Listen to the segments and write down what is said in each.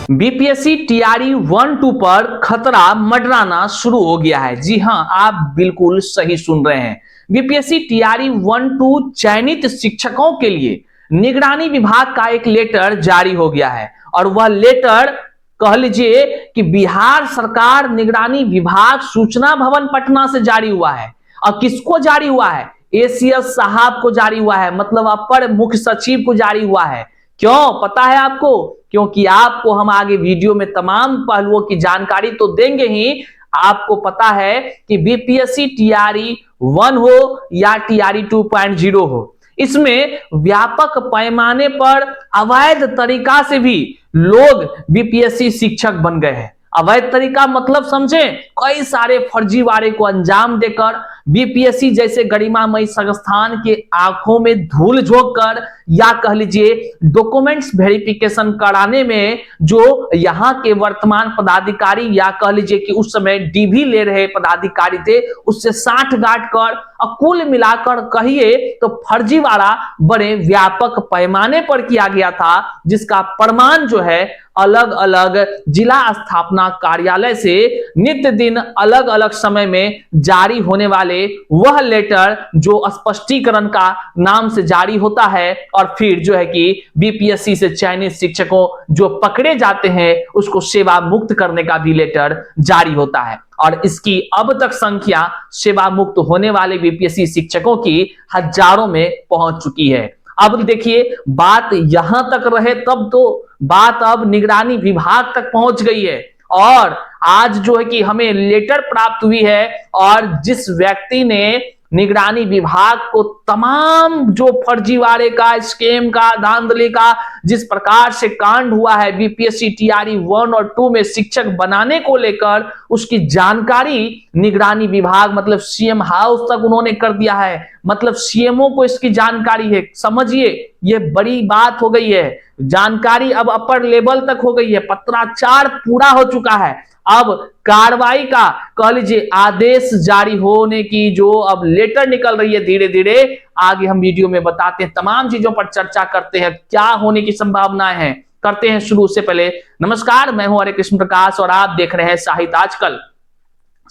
BPSC TRE 1-2 पर खतरा मंडराना शुरू हो गया है। जी हां, आप बिल्कुल सही सुन रहे हैं। बीपीएससी टीआरई 1-2 चयनित शिक्षकों के लिए निगरानी विभाग का एक लेटर जारी हो गया है और वह लेटर कह लीजिए कि बिहार सरकार निगरानी विभाग सूचना भवन पटना से जारी हुआ है। और किसको जारी हुआ है? एसीएस साहब को जारी हुआ है, मतलब अपर मुख्य सचिव को जारी हुआ है। क्यों पता है आपको? क्योंकि आपको हम आगे वीडियो में तमाम पहलुओं की जानकारी तो देंगे ही। आपको पता है कि बीपीएससी टीआरई 1 हो या टीआरई 2.0 हो, इसमें व्यापक पैमाने पर अवैध तरीका से भी लोग बीपीएससी शिक्षक बन गए हैं। अवैध तरीका मतलब समझे, कई सारे फर्जीवाड़े को अंजाम देकर बीपीएससी जैसे गरिमामयी संस्थान के आंखों में धूल झोंक कर या कह लीजिए डॉक्यूमेंट्स वेरिफिकेशन कराने में जो यहाँ के वर्तमान पदाधिकारी या कह लीजिए कि उस समय डीवी ले रहे पदाधिकारी थे, उससे साठ गांठ कर और कुल मिलाकर कहिए तो फर्जीवाड़ा बड़े व्यापक पैमाने पर किया गया था, जिसका प्रमाण जो है अलग अलग जिला स्थापना कार्यालय से नित्य दिन अलग अलग समय में जारी होने वाले वह लेटर जो स्पष्टीकरण का नाम से जारी होता है और फिर जो है कि बीपीएससी से चयनित शिक्षकों जो पकड़े जाते हैं उसको सेवा मुक्त करने का भी लेटर जारी होता है। और इसकी अब तक संख्या सेवा मुक्त होने वाले बीपीएससी शिक्षकों की हजारों में पहुंच चुकी है। अब देखिए, बात यहां तक रहे तब तो बात अब निगरानी विभाग तक पहुंच गई है और आज जो है कि हमें लेटर प्राप्त हुई है और जिस व्यक्ति ने निगरानी विभाग को तमाम जो फर्जीवाड़े का, स्कैम का, धांधली का जिस प्रकार से कांड हुआ है बीपीएससी टीआरई 1 और 2 में शिक्षक बनाने को लेकर, उसकी जानकारी निगरानी विभाग मतलब सीएम हाउस तक उन्होंने कर दिया है। मतलब सीएमओ को इसकी जानकारी है। समझिए, ये बड़ी बात हो गई है। जानकारी अब अपर लेवल तक हो गई है, पत्राचार पूरा हो चुका है। अब कार्रवाई का कह लीजिए आदेश जारी होने की जो अब लेटर निकल रही है धीरे धीरे, आगे हम वीडियो में बताते हैं, तमाम चीजों पर चर्चा करते हैं, क्या होने की संभावनाएं हैं। करते हैं शुरू। से पहले नमस्कार, मैं हूं हरे कृष्ण प्रकाश और आप देख रहे हैं साहित्य आजकल।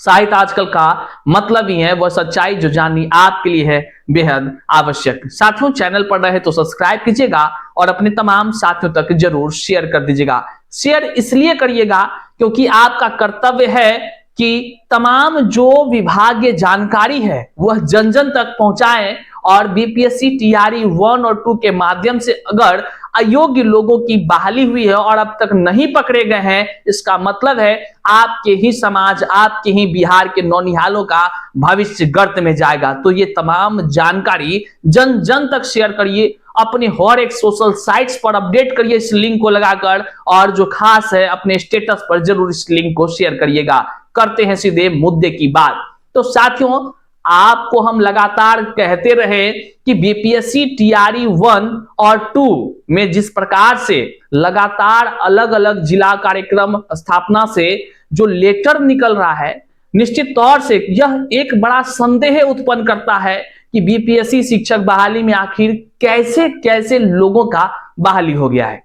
साहित्य आजकल का मतलब ही है वह सच्चाई जो जाननी आपके लिए है बेहद आवश्यक। साथियों, चैनल पर रहे तो सब्सक्राइब कीजिएगा और अपने तमाम साथियों तक जरूर शेयर कर दीजिएगा। शेयर इसलिए करिएगा क्योंकि आपका कर्तव्य है कि तमाम जो विभागीय जानकारी है वह जन जन तक पहुंचाएं और बीपीएससी टीआरई 1 और 2 के माध्यम से अगर अयोग्य लोगों की बहाली हुई है और अब तक नहीं पकड़े गए हैं, इसका मतलब है आपके ही समाज, आपके ही बिहार के नौनिहालों का भविष्य गर्त में जाएगा। तो ये तमाम जानकारी जन जन तक शेयर करिए, अपने हर एक सोशल साइट्स पर अपडेट करिए इस लिंक को लगाकर, और जो खास है अपने स्टेटस पर जरूर इस लिंक को शेयर करिएगा। करते हैं सीधे मुद्दे की बात। तो साथियों, आपको हम लगातार कहते रहे कि बीपीएससी टीआरई 1 और 2 में जिस प्रकार से लगातार अलग अलग जिला कार्यक्रम स्थापना से जो लेटर निकल रहा है, निश्चित तौर से यह एक बड़ा संदेह उत्पन्न करता है कि बीपीएससी शिक्षक बहाली में आखिर कैसे कैसे लोगों का बहाली हो गया है।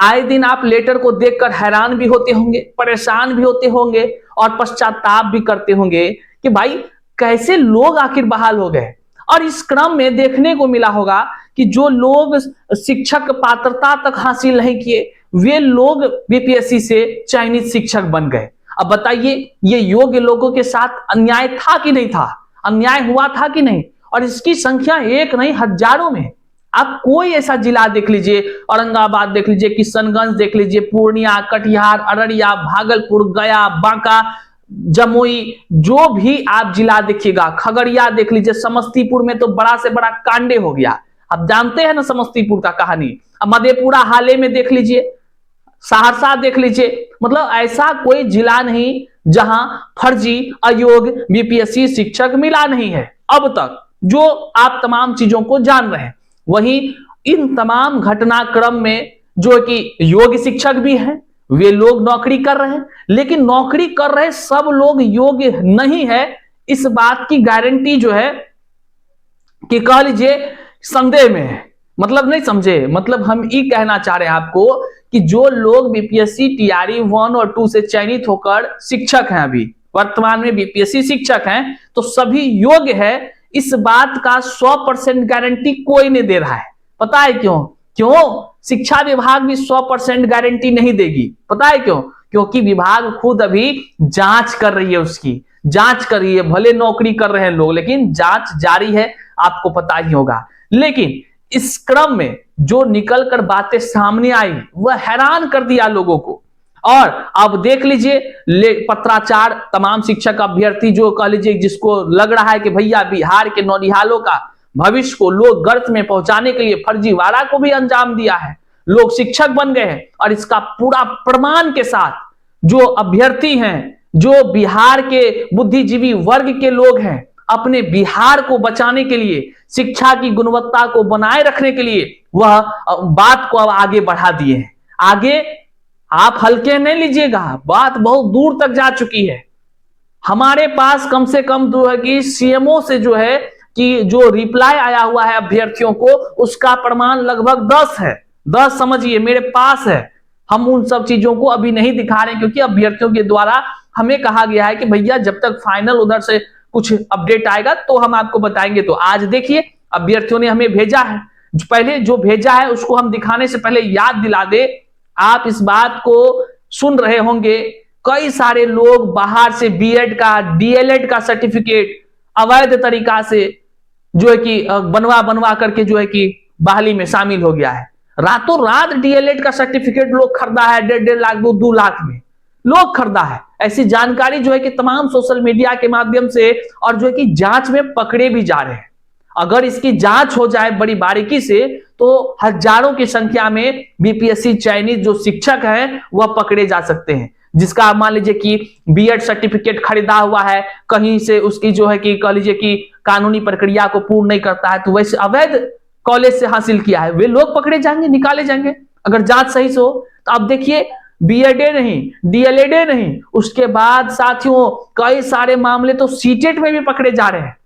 आए दिन आप लेटर को देखकर हैरान भी होते होंगे, परेशान भी होते होंगे और पश्चाताप भी करते होंगे कि भाई कैसे लोग आखिर बहाल हो गए। और इस क्रम में देखने को मिला होगा कि जो लोग शिक्षक पात्रता तक हासिल नहीं किए वे लोग बीपीएससी से चयनित शिक्षक बन गए। अब बताइए, ये योग्य लोगों के साथ अन्याय था कि नहीं था? अन्याय हुआ था कि नहीं? और इसकी संख्या एक नहीं हजारों में। आप कोई ऐसा जिला देख लीजिए, औरंगाबाद देख लीजिए, किशनगंज देख लीजिए, पूर्णिया, कटिहार, अररिया, भागलपुर, गया, बांका, जमुई, जो भी आप जिला देखिएगा, खगड़िया देख लीजिए, समस्तीपुर में तो बड़ा से बड़ा कांडे हो गया। आप जानते हैं ना समस्तीपुर का कहानी। अब मधेपुरा हाले में देख लीजिए, सहरसा देख लीजिए, मतलब ऐसा कोई जिला नहीं जहां फर्जी अयोग्य बीपीएससी शिक्षक मिला नहीं है अब तक, जो आप तमाम चीजों को जान रहे हैं। वहीं इन तमाम घटनाक्रम में जो कि योग्य शिक्षक भी हैं, वे लोग नौकरी कर रहे हैं, लेकिन नौकरी कर रहे सब लोग योग्य नहीं है, इस बात की गारंटी जो है कि कह लीजिए संदेह में है। मतलब नहीं समझे, मतलब हम ये कहना चाह रहे हैं आपको कि जो लोग बीपीएससी टीआरई 1 और 2 से चयनित होकर शिक्षक हैं, अभी वर्तमान में बीपीएससी शिक्षक हैं, तो सभी योग्य है, इस बात का 100% गारंटी कोई नहीं दे रहा है। पता है क्यों? शिक्षा विभाग भी 100% गारंटी नहीं देगी। पता है क्यों? क्योंकि विभाग खुद अभी जांच कर रही है, उसकी जांच कर रही है। भले नौकरी कर रहे हैं लोग, लेकिन जांच जारी है, आपको पता ही होगा। लेकिन इस क्रम में जो निकल कर बातें सामने आई वह हैरान कर दिया लोगों को। और अब देख लीजिए पत्राचार, तमाम शिक्षक अभ्यर्थी जो कह लीजिए जिसको लग रहा है कि भैया बिहार के नौनिहालों का भविष्य को लोग गर्त में पहुंचाने के लिए फर्जीवाड़ा को भी अंजाम दिया है, लोग शिक्षक बन गए हैं। और इसका पूरा प्रमाण के साथ जो अभ्यर्थी हैं, जो बिहार के बुद्धिजीवी वर्ग के लोग हैं, अपने बिहार को बचाने के लिए, शिक्षा की गुणवत्ता को बनाए रखने के लिए वह बात को अब आगे बढ़ा दिए हैं। आगे आप हल्के नहीं लीजिएगा, बात बहुत दूर तक जा चुकी है। हमारे पास कम से कम जो है कि सीएमओ से जो है कि जो रिप्लाई आया हुआ है अभ्यर्थियों को, उसका प्रमाण लगभग 10 है। 10 समझिए मेरे पास है। हम उन सब चीजों को अभी नहीं दिखा रहे क्योंकि अभ्यर्थियों के द्वारा हमें कहा गया है कि भैया जब तक फाइनल उधर से कुछ अपडेट आएगा तो हम आपको बताएंगे। तो आज देखिए अभ्यर्थियों ने हमें भेजा है, पहले जो भेजा है उसको हम दिखाने से पहले याद दिला दे। आप इस बात को सुन रहे होंगे, कई सारे लोग बाहर से बीएड का, डीएलएड का सर्टिफिकेट अवैध तरीका से जो है कि बनवा करके जो है कि बहाली में शामिल हो गया है। रातों रात डीएलएड का सर्टिफिकेट लोग खरीदा है, 1.5 लाख 2 लाख में लोग खरीदा है। ऐसी जानकारी जो है कि तमाम सोशल मीडिया के माध्यम से और जो है कि जांच में पकड़े भी जा रहे हैं। अगर इसकी जांच हो जाए बड़ी बारीकी से तो हजारों की संख्या में बीपीएससी चयनित जो शिक्षक हैं वह पकड़े जा सकते हैं, जिसका मान लीजिए कि बीएड सर्टिफिकेट खरीदा हुआ है कहीं से, उसकी जो है कि कह लीजिए कि कानूनी प्रक्रिया को पूर्ण नहीं करता है, तो वैसे अवैध कॉलेज से हासिल किया है, वे लोग पकड़े जाएंगे, निकाले जाएंगे अगर जांच सही से हो। तो अब देखिए बीएडए नहीं, डीएलएडए नहीं, उसके बाद साथियों कई सारे मामले तो सीटेट में भी पकड़े जा रहे हैं।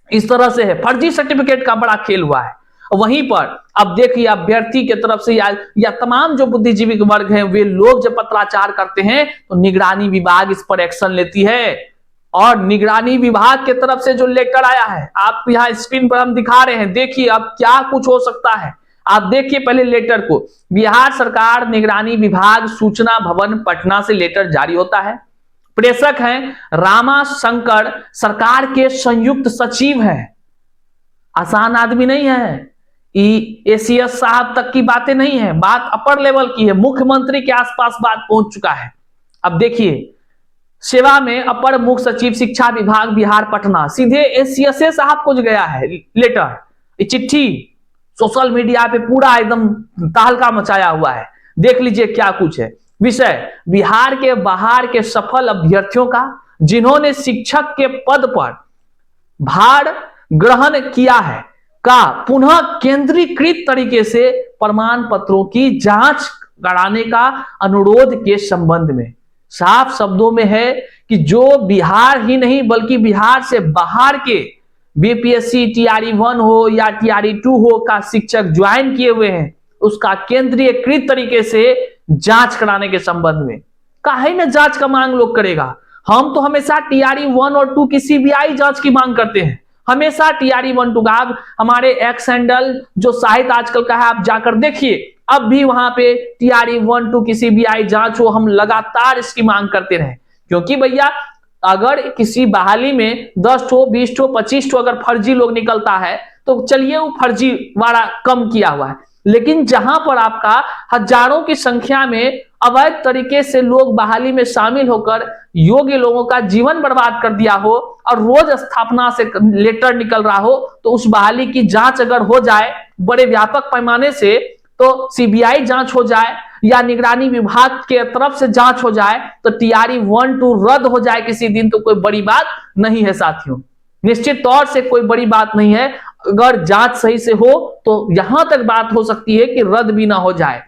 इस तरह से है, फर्जी सर्टिफिकेट का बड़ा खेल हुआ है। वहीं पर अब देखिए अभ्यर्थी के तरफ से या तमाम जो बुद्धिजीवी वर्ग हैं वे लोग जब पत्राचार करते हैं तो निगरानी विभाग इस पर एक्शन लेती है। और निगरानी विभाग के तरफ से जो लेटर आया है आप यहां स्क्रीन पर हम दिखा रहे हैं, देखिए अब क्या कुछ हो सकता है। आप देखिए पहले लेटर को, बिहार सरकार निगरानी विभाग सूचना भवन पटना से लेटर जारी होता है। प्रेषक हैं रामा शंकर, सरकार के संयुक्त सचिव हैं। आसान आदमी नहीं है, एसीएस साहब तक की बातें नहीं है, बात अपर लेवल की है, मुख्यमंत्री के आसपास बात पहुंच चुका है। अब देखिए सेवा में अपर मुख्य सचिव शिक्षा विभाग बिहार पटना, सीधे एसीएस साहब को गया है लेटर। ये चिट्ठी सोशल मीडिया पे पूरा एकदम तहलका मचाया हुआ है, देख लीजिए क्या कुछ है। विषय बिहार के बाहर के सफल अभ्यर्थियों का जिन्होंने शिक्षक के पद पर भार ग्रहण किया है का पुनः केंद्रीकृत तरीके से प्रमाण पत्रों की जांच कराने का अनुरोध के संबंध में। साफ शब्दों में है कि जो बिहार ही नहीं बल्कि बिहार से बाहर के बीपीएससी टीआरई 1 हो या टीआरई 2 हो का शिक्षक ज्वाइन किए हुए हैं, उसका केंद्रीयकृत तरीके से जांच कराने के संबंध में। काहे में जांच का मांग लोग करेगा? हम तो हमेशा टीआरई 1 और 2 की सीबीआई जांच की मांग करते हैं, हमेशा टीआरई 1 2 का। हमारे एक्स हैंडल जो साहित्य आजकल का है आप जाकर देखिए, अब भी वहां पे टीआरई 1 2 की सीबीआई जांच हो, हम लगातार इसकी मांग करते रहे। क्योंकि भैया अगर किसी बहाली में 10 ठो 20 ठो 25 ठो अगर फर्जी लोग निकलता है तो चलिए वो फर्जी वाला कम किया हुआ है, लेकिन जहां पर आपका हजारों की संख्या में अवैध तरीके से लोग बहाली में शामिल होकर योग्य लोगों का जीवन बर्बाद कर दिया हो और रोज स्थापना से लेटर निकल रहा हो, तो उस बहाली की जांच अगर हो जाए बड़े व्यापक पैमाने से, तो सीबीआई जांच हो जाए या निगरानी विभाग के तरफ से जांच हो जाए तो टीआरई 1 2 रद्द हो जाए किसी दिन, तो कोई बड़ी बात नहीं है साथियों, निश्चित तौर से कोई बड़ी बात नहीं है। अगर जांच सही से हो तो यहां तक बात हो सकती है कि रद्द भी ना हो जाए,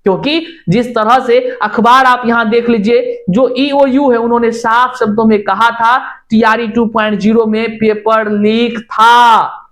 क्योंकि जिस तरह से अखबार आप यहां देख लीजिए, जो ईओयू है उन्होंने साफ शब्दों में कहा था टीआरई 2.0 में पेपर लीक था,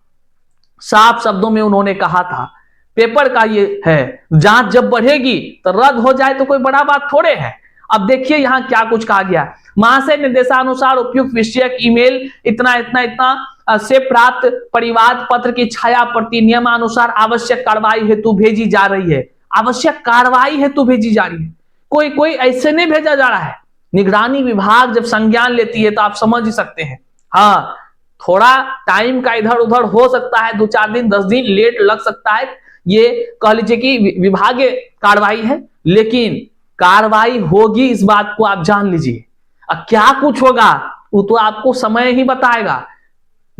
साफ शब्दों में उन्होंने कहा था। पेपर का ये है, जांच जब बढ़ेगी तो रद्द हो जाए तो कोई बड़ा बात थोड़े है। अब देखिए यहां क्या कुछ कहा गया। महाशय निर्देशानुसार उपयुक्त विषयक ईमेल इतना इतना इतना से प्राप्त परिवाद पत्र की छाया प्रति नियमानुसार आवश्यक कार्रवाई हेतु भेजी जा रही है। आवश्यक कार्रवाई हेतु भेजी जा रही है, कोई कोई ऐसे नहीं भेजा जा रहा है। निगरानी विभाग जब संज्ञान लेती है तो आप समझ ही सकते हैं। हाँ, थोड़ा टाइम का इधर उधर हो सकता है, 2-4 दिन 10 दिन लेट लग सकता है, ये कह लीजिए कि विभागीय कार्रवाई है, लेकिन कार्रवाई होगी इस बात को आप जान लीजिए। अब क्या कुछ होगा वो तो आपको समय ही बताएगा।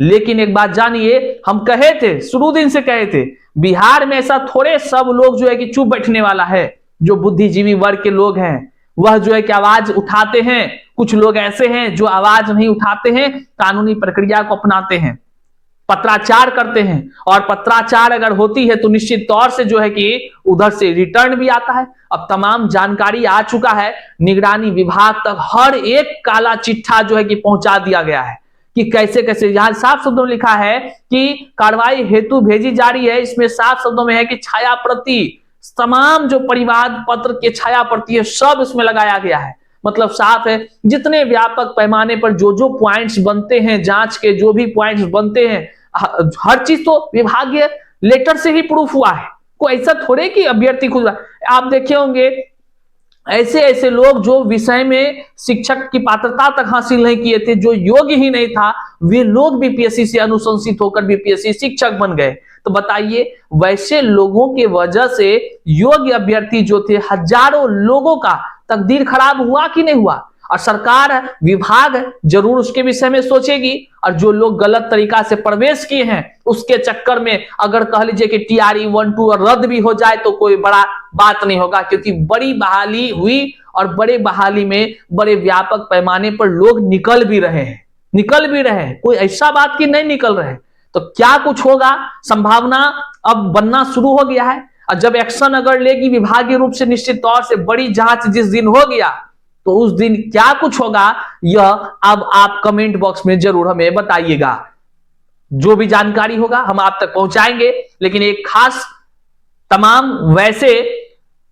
लेकिन एक बात जानिए, हम कहे थे, शुरू दिन से कहे थे, बिहार में ऐसा थोड़े सब लोग जो है कि चुप बैठने वाला है। जो बुद्धिजीवी वर्ग के लोग हैं वह जो है कि आवाज उठाते हैं, कुछ लोग ऐसे हैं जो आवाज नहीं उठाते हैं, कानूनी प्रक्रिया को अपनाते हैं, पत्राचार करते हैं, और पत्राचार अगर होती है तो निश्चित तौर से जो है कि उधर से रिटर्न भी आता है। अब तमाम जानकारी आ चुका है, निगरानी विभाग तक हर एक काला चिट्ठा जो है कि पहुंचा दिया गया है कि कैसे कैसे। यहां साफ शब्दों में लिखा है कि कार्रवाई हेतु भेजी जा रही है, इसमें साफ शब्दों में है कि छाया प्रति, तमाम जो परिवाद पत्र के छाया प्रति है सब इसमें लगाया गया है। मतलब साफ है, जितने व्यापक पैमाने पर जो जो पॉइंट्स बनते हैं, जांच के जो भी पॉइंट्स बनते हैं, हर चीज तो विभागीय लेटर से ही प्रूफ हुआ है। कोई ऐसा थोड़े कि अभ्यर्थी खुद, आप देखे होंगे ऐसे ऐसे लोग जो विषय में शिक्षक की पात्रता तक हासिल नहीं किए थे, जो योग्य ही नहीं था, वे लोग बीपीएससी से अनुशंसित होकर बीपीएससी शिक्षक बन गए। तो बताइए, वैसे लोगों के वजह से योग्य अभ्यर्थी जो थे, हजारों लोगों का तकदीर खराब हुआ कि नहीं हुआ। और सरकार, विभाग जरूर उसके विषय में सोचेगी, और जो लोग गलत तरीका से प्रवेश किए हैं उसके चक्कर में अगर कह लीजिए कि TRE 1-2 रद्द भी हो जाए तो कोई बड़ा बात नहीं होगा, क्योंकि बड़ी बहाली हुई और बड़े बहाली में बड़े व्यापक पैमाने पर लोग निकल भी रहे हैं, कोई ऐसा बात की नहीं निकल रहे। तो क्या कुछ होगा, संभावना अब बनना शुरू हो गया है। और जब एक्शन अगर लेगी विभागीय रूप से, निश्चित तौर से बड़ी जांच जिस दिन हो गया तो उस दिन क्या कुछ होगा यह अब आप कमेंट बॉक्स में जरूर हमें बताइएगा। जो भी जानकारी होगा हम आप तक पहुंचाएंगे। लेकिन एक खास तमाम वैसे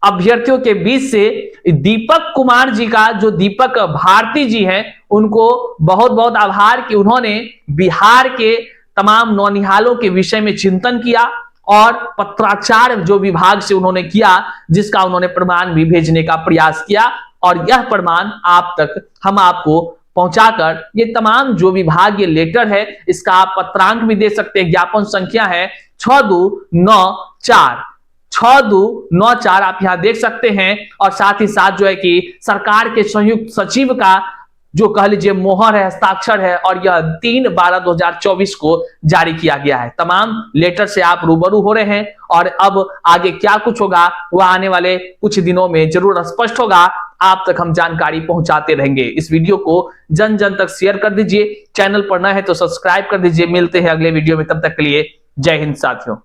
अभ्यर्थियों के बीच से दीपक कुमार जी का, जो दीपक भारती जी हैं, उनको बहुत बहुत आभार कि उन्होंने बिहार के तमाम नौनिहालों के विषय में चिंतन किया और पत्राचार जो विभाग से उन्होंने किया, जिसका उन्होंने प्रमाण भी भेजने का प्रयास किया, और यह प्रमाण आप तक हम आपको पहुंचाकर ये तमाम जो विभागीय लेटर है इसका आप पत्रांक भी दे सकते हैं। ज्ञापन संख्या है 6294 आप यहां देख सकते हैं। और साथ ही साथ जो है कि सरकार के संयुक्त सचिव का जो कह लीजिए मोहर है, हस्ताक्षर है, और यह 3/12/2024 को जारी किया गया है। तमाम लेटर से आप रूबरू हो रहे हैं, और अब आगे क्या कुछ होगा वह आने वाले कुछ दिनों में जरूर स्पष्ट होगा। आप तक हम जानकारी पहुंचाते रहेंगे। इस वीडियो को जन जन तक शेयर कर दीजिए, चैनल पर नए हैं तो सब्सक्राइब कर दीजिए। मिलते हैं अगले वीडियो में, तब तक के लिए जय हिंद साथियों।